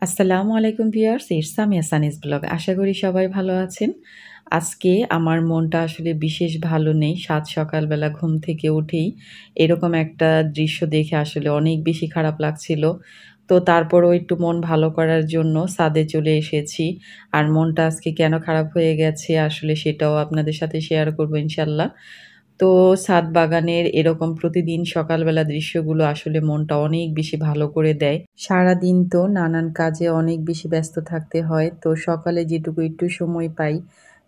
আসসালামু আলাইকুম viewers, it's Samia সানিস blog. আশা করি সবাই ভালো আছেন। আজকে আমার মনটা আসলে বিশেষ ভালো নেই। সকালবেলা ঘুম থেকে উঠেই এরকম একটা দৃশ্য দেখে আসলে অনেক বেশি খারাপ লাগছিল। তো তারপরও একটু মন ভালো করার জন্য ছাদে চলে এসেছি। আর মনটা আজকে কেন খারাপ হয়ে গেছে আসলে সেটাও আপনাদের সাথে শেয়ার করব ইনশাল্লাহ। তো ছাদ বাগানের এরকম প্রতিদিন সকালবেলা দৃশ্যগুলো আসলে মনটা অনেক বেশি ভালো করে দেয়। সারাদিন তো নানান কাজে অনেক বেশি ব্যস্ত থাকতে হয়। তো সকালে যেটুকু একটু সময় পাই,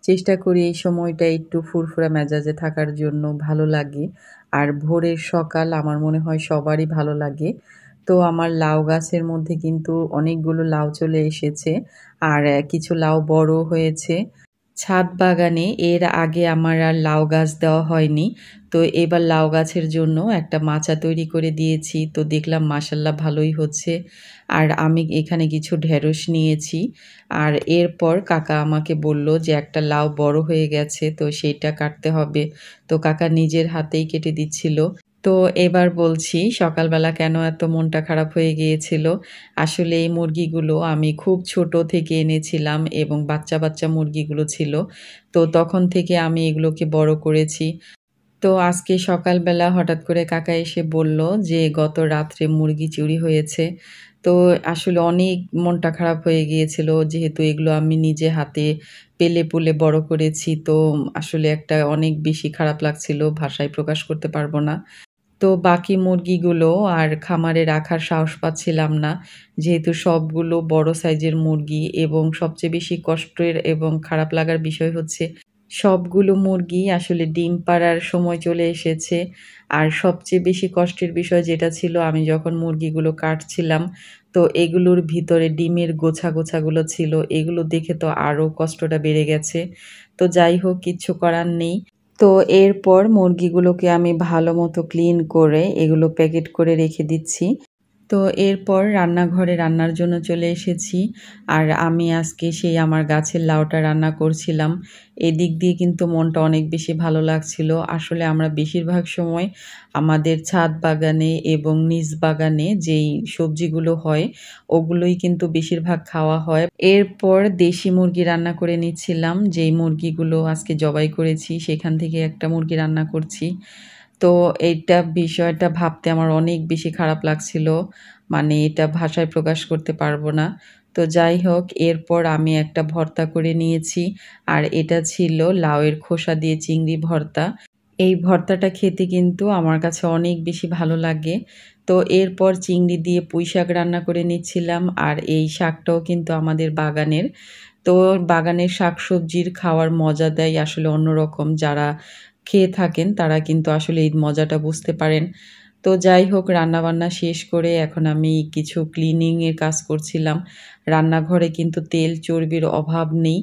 চেষ্টা করি এই সময়টা একটু ফুরফুরা মেজাজে থাকার জন্য, ভালো লাগে। আর ভোরের সকাল আমার মনে হয় সবারই ভালো লাগে। তো আমার লাউ গাছের মধ্যে কিন্তু অনেকগুলো লাউ চলে এসেছে। আর কিছু লাউ বড় হয়েছে। ছাদ বাগানে এর আগে আমার আর লাউ গাছ দেওয়া হয়নি। তো এবার লাউ গাছের জন্য একটা মাচা তৈরি করে দিয়েছি। তো দেখলাম মাশাআল্লাহ ভালোই হচ্ছে। আর আমি এখানে কিছু ঢেঁড়স নিয়েছি। আর এরপর কাকা আমাকে বলল যে একটা লাউ বড় হয়ে গেছে, তো সেইটা কাটতে হবে। তো কাকা নিজের হাতেই কেটে দিচ্ছিল। তো এবার বলছি সকালবেলা কেন এত মনটা খারাপ হয়ে গিয়েছিল। আসলে এই মুরগিগুলো আমি খুব ছোট থেকে এনেছিলাম এবং বাচ্চা মুরগিগুলো ছিল। তো তখন থেকে আমি এগুলোকে বড় করেছি। তো আজকে সকালবেলা হঠাৎ করে কাকা এসে বলল যে গত রাত্রে মুরগি চুরি হয়েছে। তো আসলে অনেক মনটা খারাপ হয়ে গিয়েছিল, যেহেতু এগুলো আমি নিজে হাতে পেলে-পুলে বড় করেছি। তো আসলে একটা অনেক বেশি খারাপ লাগছিল, ভাষায় প্রকাশ করতে পারব না। তো বাকি মুরগিগুলো আর খামারে রাখার সাহস পাচ্ছিলাম না। যেহেতু সবগুলো বড় সাইজের মুরগি এবং সবচেয়ে বেশি কষ্টের এবং খারাপ লাগার বিষয় হচ্ছে সবগুলো মুরগি আসলে ডিম পাড়ার সময় চলে এসেছে। আর সবচেয়ে বেশি কষ্টের বিষয় যেটা ছিল, আমি যখন মুরগিগুলো কাটছিলাম, তো এগুলোর ভিতরে ডিমের গোছাগুলো ছিল। এগুলো দেখে তো আরো কষ্টটা বেড়ে গেছে। তো যাই হোক, কিচ্ছু করার নেই। তো এরপর মুরগিগুলোকে আমি ভালোমতো ক্লিন করে এগুলো প্যাকেট করে রেখে দিচ্ছি। তো এরপর রান্নাঘরে রান্নার জন্য চলে এসেছি। আর আমি আজকে সেই আমার গাছের লাউটা রান্না করছিলাম। এদিক দিয়ে কিন্তু মনটা অনেক বেশি ভালো লাগছিল। আসলে আমরা বেশিরভাগ সময় আমাদের ছাদ বাগানে এবং নিজ বাগানে যেই সবজিগুলো হয়, ওগুলোই কিন্তু বেশিরভাগ খাওয়া হয়। এরপর দেশি মুরগি রান্না করে নিচ্ছিলাম। যেই মুরগিগুলো আজকে জবাই করেছি, সেখান থেকে একটা মুরগি রান্না করছি। তো এইটা বিষয়টা ভাবতে আমার অনেক বেশি খারাপ লাগছিল। মানে এটা ভাষায় প্রকাশ করতে পারব না। তো যাই হোক, এরপর আমি একটা ভর্তা করে নিয়েছি। আর এটা ছিল লাউয়ের খোসা দিয়ে চিংড়ি ভর্তা। এই ভর্তাটা খেতে কিন্তু আমার কাছে অনেক বেশি ভালো লাগে। তো এরপর চিংড়ি দিয়ে পুঁইশাক রান্না করে নিচ্ছিলাম। আর এই শাকটাও কিন্তু আমাদের বাগানের। তো বাগানের শাকসবজির খাওয়ার মজাটাই আসলে অন্যরকম। যারা খেয়ে থাকেন তারা কিন্তু আসলে এই মজাটা বুঝতে পারেন। তো যাই হোক, রান্নাবান্না শেষ করে এখন আমি কিছু ক্লিনিং এর কাজ করছিলাম। রান্নাঘরে কিন্তু তেল চর্বির অভাব নেই।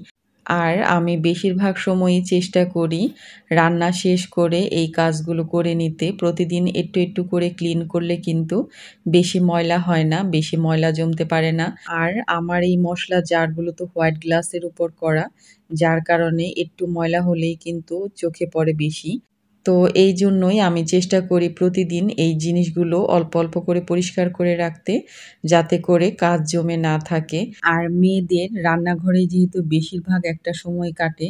আর আমি বেশিরভাগ সময়ই চেষ্টা করি রান্না শেষ করে এই কাজগুলো করে নিতে। প্রতিদিন একটু করে ক্লিন করলে কিন্তু বেশি ময়লা হয় না, বেশি ময়লা জমতে পারে না। আর আমার এই মসলার জারগুলো তো হোয়াইট গ্লাসের উপর করা, যার কারণে একটু ময়লা হলেই কিন্তু চোখে পড়ে বেশি। তো এইজন্যই আমি চেষ্টা করি প্রতিদিন এই জিনিসগুলো অল্প করে পরিষ্কার করে রাখতে, যাতে করে কাজ জমে না থাকে। আর মেয়েদের রান্নাঘরে যেহেতু বেশিরভাগ একটা সময় কাটে,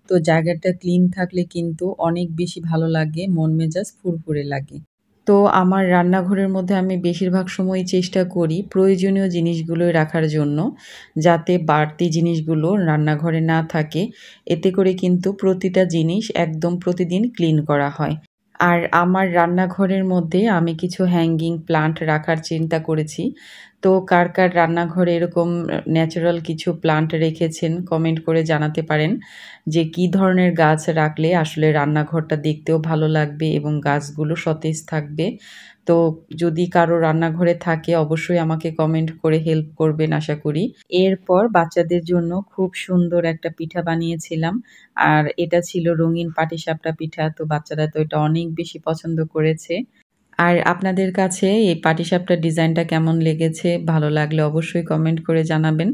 তো জায়গাটা ক্লিন থাকলে কিন্তু অনেক বেশি ভালো লাগে, মন মেজাজ ফুরফুরে লাগে। তো আমার রান্নাঘরের মধ্যে আমি বেশিরভাগ সময়ই চেষ্টা করি প্রয়োজনীয় জিনিসগুলোই রাখার জন্য, যাতে বাড়তি জিনিসগুলো রান্নাঘরে না থাকে। এতে করে কিন্তু প্রতিটা জিনিস একদম প্রতিদিন ক্লিন করা হয়। আর আমার রান্নাঘরের মধ্যে আমি কিছু হ্যাঙ্গিং প্লান্ট রাখার চিন্তা করেছি। তো কার রান্নাঘরে এরকম ন্যাচারাল কিছু প্লান্ট রেখেছেন কমেন্ট করে জানাতে পারেন যে কী ধরনের গাছ রাখলে আসলে রান্নাঘরটা দেখতেও ভালো লাগবে এবং গাছগুলো সতেজ থাকবে। তো যদি কারো রান্নাঘরে থাকে অবশ্যই আমাকে কমেন্ট করে হেল্প করবেন আশা করি। এরপর বাচ্চাদের জন্য খুব সুন্দর একটা পিঠা বানিয়েছিলাম। আর এটা ছিল রঙিন পাটিসাপটা পিঠা। তো বাচ্চারা তো এটা অনেক বেশি পছন্দ করেছে। আর আপনাদের কাছে এই পাটিসাপটার ডিজাইনটা কেমন লেগেছে? ভালো লাগলে অবশ্যই কমেন্ট করে জানাবেন।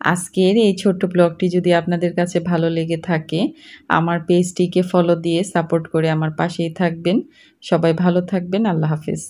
আজকের এই ছোট্ট ব্লগটি যদি আপনাদের কাছে ভালো লেগে থাকে, আমার পেজটিকে ফলো দিয়ে সাপোর্ট করে আমার পাশেই থাকবেন। সবাই ভালো থাকবেন। আল্লাহ হাফেজ।